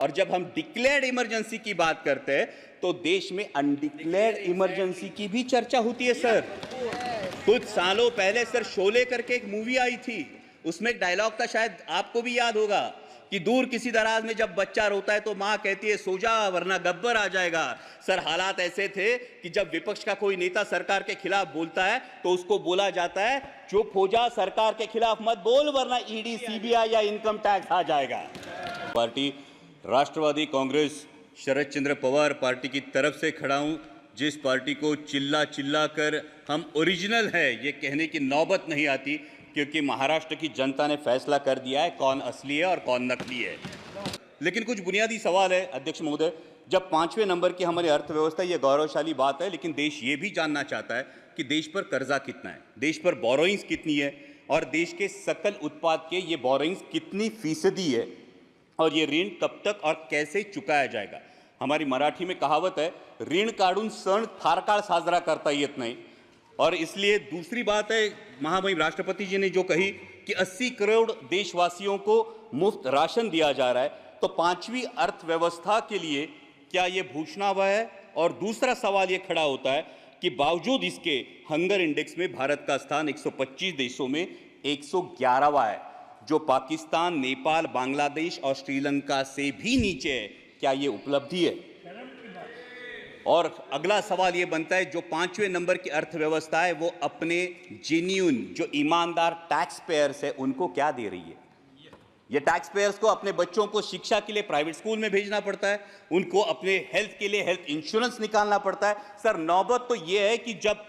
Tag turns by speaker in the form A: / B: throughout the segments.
A: और जब हम डिक्लेयर्ड इमरजेंसी की बात करते हैं तो देश में अनडिक्लेयर्ड इमरजेंसी की भी चर्चा होती है सर। कुछ सालों पहले सर शोले करके एक मूवी आई थी, उसमें एक डायलॉग था, शायद आपको भी याद होगा, कि दूर किसी दराज में जब बच्चा रोता है तो मां कहती है सो जा वरना गब्बर आ जाएगा। सर हालात ऐसे थे कि जब विपक्ष का कोई नेता सरकार के खिलाफ बोलता है तो उसको बोला जाता है चुप हो जा, सरकार के खिलाफ मत बोल वरना ईडी सीबीआई या इनकम टैक्स आ जाएगा। पार्टी राष्ट्रवादी कांग्रेस शरद चंद्र पवार पार्टी की तरफ से खड़ा हूं, जिस पार्टी को चिल्ला चिल्ला कर हम ओरिजिनल है ये कहने की नौबत नहीं आती, क्योंकि महाराष्ट्र की जनता ने फैसला कर दिया है कौन असली है और कौन नकली है। लेकिन कुछ बुनियादी सवाल है अध्यक्ष महोदय। जब 5वें नंबर की हमारी अर्थव्यवस्था, ये गौरवशाली बात है, लेकिन देश ये भी जानना चाहता है कि देश पर कर्जा कितना है, देश पर बोरोइंग्स कितनी है और देश के सकल उत्पाद के ये बोरोइंग्स कितनी फीसदी है और ये ऋण कब तक और कैसे चुकाया जाएगा। हमारी मराठी में कहावत है, ऋण काढून सण फार काळ साजरा करता येत नाही। और इसलिए दूसरी बात है, महामहिम राष्ट्रपति जी ने जो कही कि 80 करोड़ देशवासियों को मुफ्त राशन दिया जा रहा है, तो 5वीं अर्थव्यवस्था के लिए क्या ये भूषणावह है। और दूसरा सवाल ये खड़ा होता है कि बावजूद इसके हंगर इंडेक्स में भारत का स्थान 125 देशों में 111वां है, जो पाकिस्तान, नेपाल, बांग्लादेश और श्रीलंका से भी नीचे है। क्या ये उपलब्धि है? और अगला सवाल ये बनता है, जो 5वें नंबर की अर्थव्यवस्था है वो अपने जेन्युइन जो ईमानदार टैक्स पेयर्स है उनको क्या दे रही है? ये टैक्स पेयर्स को अपने बच्चों को शिक्षा के लिए प्राइवेट स्कूल में भेजना पड़ता है, उनको अपने हेल्थ के लिए हेल्थ इंश्योरेंस निकालना पड़ता है। सर नौबत तो ये है कि जब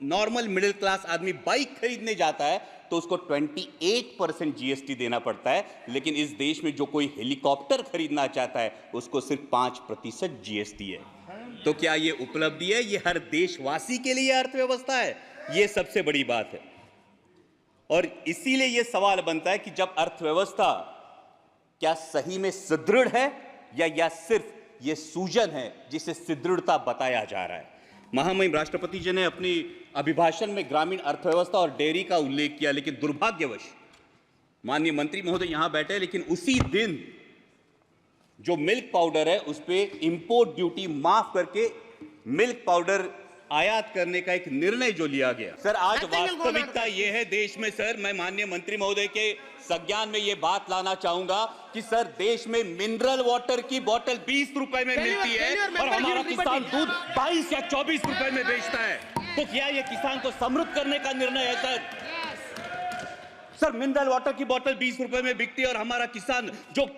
A: नॉर्मल मिडिल क्लास आदमी बाइक खरीदने जाता है तो उसको 28% जीएसटी देना पड़ता है, लेकिन इस देश में जो कोई हेलीकॉप्टर खरीदना चाहता है उसको सिर्फ 5% जीएसटी है। तो क्या ये उपलब्धि है? ये हर देशवासी के लिए अर्थव्यवस्था है? ये सबसे बड़ी बात है। और इसीलिए ये सवाल बनता है कि जब अर्थव्यवस्था क्या सही में सुदृढ़ है या सिर्फ ये सूजन है जिसे सुदृढ़ता बताया जा रहा है। महामहिम राष्ट्रपति जी ने अपनी अभिभाषण में ग्रामीण अर्थव्यवस्था और डेयरी का उल्लेख किया, लेकिन दुर्भाग्यवश माननीय मंत्री महोदय यहां बैठे, लेकिन उसी दिन जो मिल्क पाउडर है उस पर इंपोर्ट ड्यूटी माफ करके मिल्क पाउडर आयात करने का एक निर्णय जो लिया गया। सर आज वास्तविकता यह है देश में, सर मैं माननीय मंत्री महोदय के संज्ञान में यह बात लाना चाहूंगा कि सर देश में मिनरल वाटर की बोतल 20 रुपए में मिलती है और हमारा किसान दूध 22 या 24 रुपए में बेचता है। तो क्या यह किसान को समृद्ध करने का निर्णय है? सर मिनरल वाटर की बोतल 20 रुपए में बिकती है और हमारा किसान जो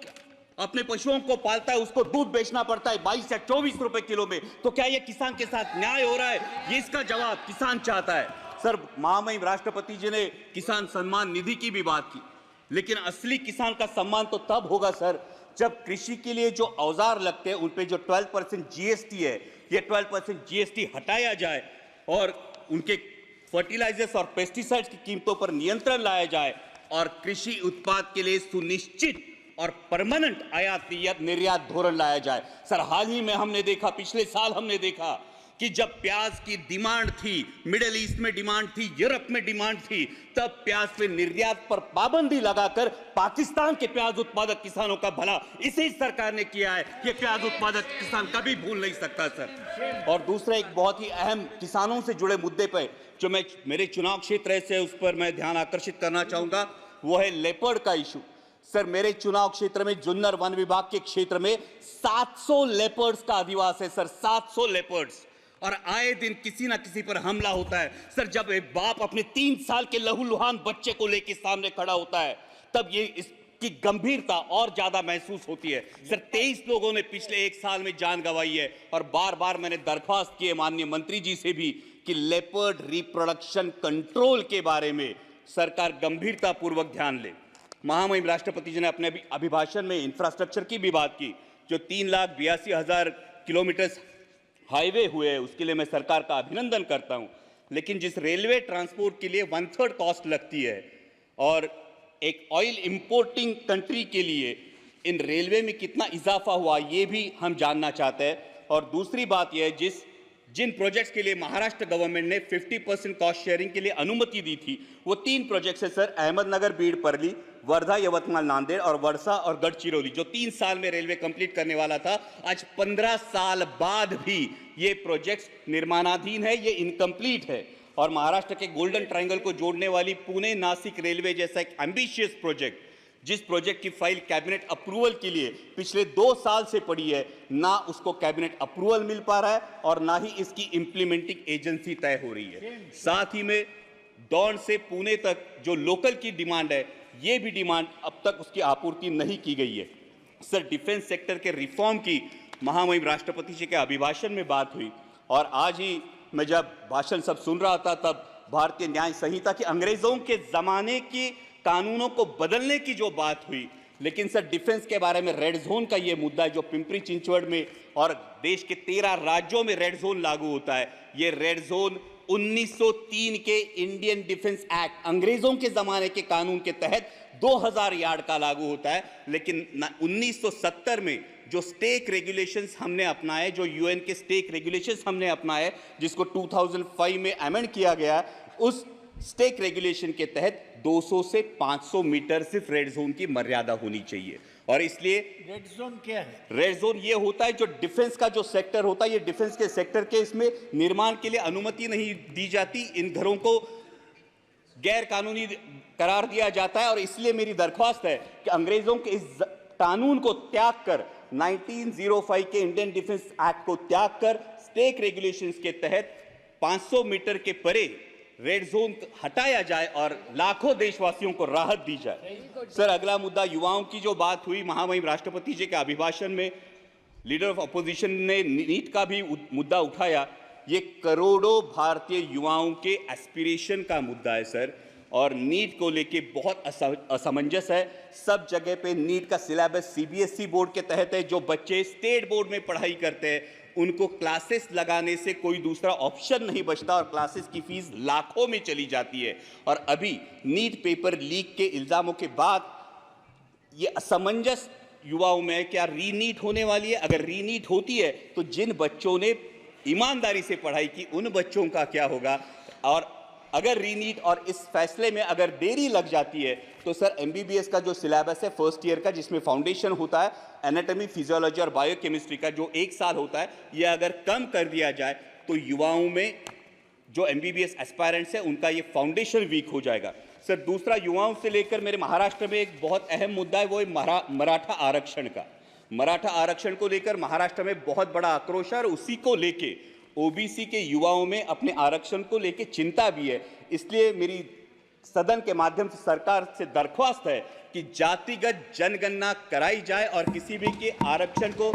A: अपने पशुओं को पालता है उसको दूध बेचना पड़ता है 22 या 24 रुपए किलो में। तो क्या यह किसान के साथ न्याय हो रहा है? ये इसका जवाब किसान चाहता है। सर महामहिम राष्ट्रपति जी ने किसान सम्मान निधि की भी बात की, लेकिन असली किसान का सम्मान तो तब होगा सर जब कृषि के लिए जो औजार लगते हैं उन पे जो 12% जीएसटी है, ये 12% जीएसटी हटाया जाए और उनके फर्टिलाइजर्स और पेस्टिसाइड्स की कीमतों पर नियंत्रण लाया जाए और कृषि उत्पाद के लिए सुनिश्चित और परमानेंट आयात निर्यात धोरण लाया जाए। सर हाल ही में हमने देखा, पिछले साल हमने देखा कि जब प्याज की डिमांड थी, मिडिल ईस्ट में डिमांड थी, यूरोप में डिमांड थी, तब प्याज पे निर्यात पर पाबंदी लगाकर पाकिस्तान के प्याज उत्पादक किसानों का भला इसी सरकार ने किया है। ये प्याज उत्पादक किसान कभी भूल नहीं सकता सर। और दूसरा एक बहुत ही अहम किसानों से जुड़े मुद्दे पर जो मैं मेरे चुनाव क्षेत्र से उस पर मैं ध्यान आकर्षित करना चाहूंगा, वो है लेपर्ड का इशू। सर मेरे चुनाव क्षेत्र में जुन्नर वन विभाग के क्षेत्र में 700 लेपर्ड्स का अधिवास है सर, 700 लेपर्ड्स, और आए दिन किसी ना किसी पर हमला होता है। सर जब एक बाप अपने 3 साल के लहूलुहान बच्चे को लेकर सामने खड़ा होता है तब ये इसकी गंभीरता और ज्यादा महसूस होती है। सर 23 लोगों ने पिछले 1 साल में जान गंवाई है और बार बार मैंने दरख्वास्त की है माननीय मंत्री जी से भी कि लेपर्ड रिप्रोडक्शन कंट्रोल के बारे में सरकार गंभीरता पूर्वक ध्यान ले। महामहिम राष्ट्रपति जी ने अपने अभिभाषण में इंफ्रास्ट्रक्चर की भी बात की, जो 3,82,000 किलोमीटर हाईवे हुए हैं उसके लिए मैं सरकार का अभिनंदन करता हूं। लेकिन जिस रेलवे ट्रांसपोर्ट के लिए 1/3 कॉस्ट लगती है और एक ऑयल इंपोर्टिंग कंट्री के लिए इन रेलवे में कितना इजाफा हुआ ये भी हम जानना चाहते हैं। और दूसरी बात यह है, जिन प्रोजेक्ट्स के लिए महाराष्ट्र गवर्नमेंट ने 50% कॉस्ट शेयरिंग के लिए अनुमति दी थी वो 3 प्रोजेक्ट्स है सर, अहमदनगर बीड परली, वर्धा, यवतमाळ, नांदेड़ और वर्षा और गढ़चिरौली जो 3 साल में रेलवे कंप्लीट करने वाला था, आज 15 साल बाद भी ये प्रोजेक्ट निर्माणाधीन है, ये इनकम्प्लीट है। और महाराष्ट्र के गोल्डन ट्रायंगल को जोड़ने वाली पुणे नासिक रेलवे जैसा एक एम्बिशियस प्रोजेक्ट, जिस प्रोजेक्ट की फाइल कैबिनेट अप्रूवल के लिए पिछले 2 साल से पड़ी है, ना उसको कैबिनेट अप्रूवल मिल पा रहा है और ना ही इसकी इंप्लीमेंटिंग एजेंसी तय हो रही है। साथ ही में दौंड से पुणे तक जो लोकल की डिमांड है, ये भी डिमांड अब तक उसकी आपूर्ति नहीं की गई है। सर, डिफेंस सेक्टर के रिफॉर्म की महामहिम राष्ट्रपति जी के अभिभाषण में बात हुई और आज ही मैं जब भाषण सब सुन रहा था तब भारतीय न्याय संहिता की अंग्रेजों के जमाने की कानूनों को बदलने की जो बात हुई, लेकिन सर डिफेंस के बारे में रेड जोन का ये मुद्दा है जो पिंपरी चिंचवड़ में और देश के 13 राज्यों में रेड जोन लागू होता है। ये रेड जोन 1903 के इंडियन डिफेंस एक्ट, अंग्रेजों के जमाने के कानून के तहत 2000 यार्ड का लागू होता है, लेकिन 1970 में जो स्टेक रेगुलेशंस हमने अपनाए, जो यूएन के स्टेक रेगुलेशंस हमने अपनाए, जिसको 2005 में अमेंड किया गया, उस स्टेक रेगुलेशन के तहत 200 से 500 मीटर सिर्फ रेड जोन की मर्यादा होनी चाहिए। और इसलिए
B: रेड जोन क्या है?
A: रेड जोन ये होता है जो डिफेंस का जो सेक्टर होता है, ये डिफेंस के सेक्टर के इसमें निर्माण के लिए अनुमति नहीं दी जाती, इन घरों को गैर कानूनी करार दिया जाता है। और इसलिए मेरी दरख्वास्त है कि अंग्रेजों के इस कानून को त्याग कर 1905 के इंडियन डिफेंस एक्ट को त्याग कर स्टेक रेगुलेशंस के तहत 500 मीटर के परे रेड जोन हटाया जाए और लाखों देशवासियों को राहत दी जाए। सर, अगला मुद्दा युवाओं की जो बात हुई महामहिम राष्ट्रपति जी के अभिभाषण में, लीडर ऑफ अपोजिशन ने नीट का भी मुद्दा उठाया। ये करोड़ों भारतीय युवाओं के एस्पिरेशन का मुद्दा है सर, और नीट को लेके बहुत असमंजस है। सब जगह पे नीट का सिलेबस सीबीएसई बोर्ड के तहत है। जो बच्चे स्टेट बोर्ड में पढ़ाई करते हैं उनको क्लासेस लगाने से कोई दूसरा ऑप्शन नहीं बचता और क्लासेस की फीस लाखों में चली जाती है। और अभी नीट पेपर लीक के इल्जामों के बाद ये असमंजस युवाओं में क्या रीनीट होने वाली है? अगर रीनीट होती है तो जिन बच्चों ने ईमानदारी से पढ़ाई की उन बच्चों का क्या होगा? और अगर रीनीट और इस फैसले में अगर देरी लग जाती है तो सर एमबीबीएस का जो सिलेबस है फर्स्ट ईयर का, जिसमें फाउंडेशन होता है एनाटॉमी, फिजियोलॉजी और बायोकेमिस्ट्री का, जो 1 साल होता है, ये अगर कम कर दिया जाए तो युवाओं में जो एमबीबीएस एस्पायरेंट्स है उनका ये फाउंडेशन वीक हो जाएगा। सर, दूसरा युवाओं से लेकर मेरे महाराष्ट्र में एक बहुत अहम मुद्दा है, वो है मराठा आरक्षण का। मराठा आरक्षण को लेकर महाराष्ट्र में बहुत बड़ा आक्रोश है और उसी को लेके ओबीसी के युवाओं में अपने आरक्षण को लेके चिंता भी है। इसलिए मेरी सदन के माध्यम से सरकार से दरख्वास्त है कि जातिगत जनगणना कराई जाए और किसी भी के आरक्षण को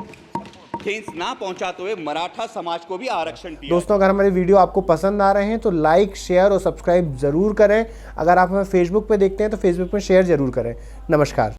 A: ठेस ना पहुंचाते हुए मराठा समाज को भी आरक्षण दिया।
C: दोस्तों, अगर हमारे वीडियो आपको पसंद आ रहे हैं तो लाइक, शेयर और सब्सक्राइब जरूर करें। अगर आप हमें फेसबुक पे देखते हैं तो फेसबुक पे शेयर जरूर करें। नमस्कार।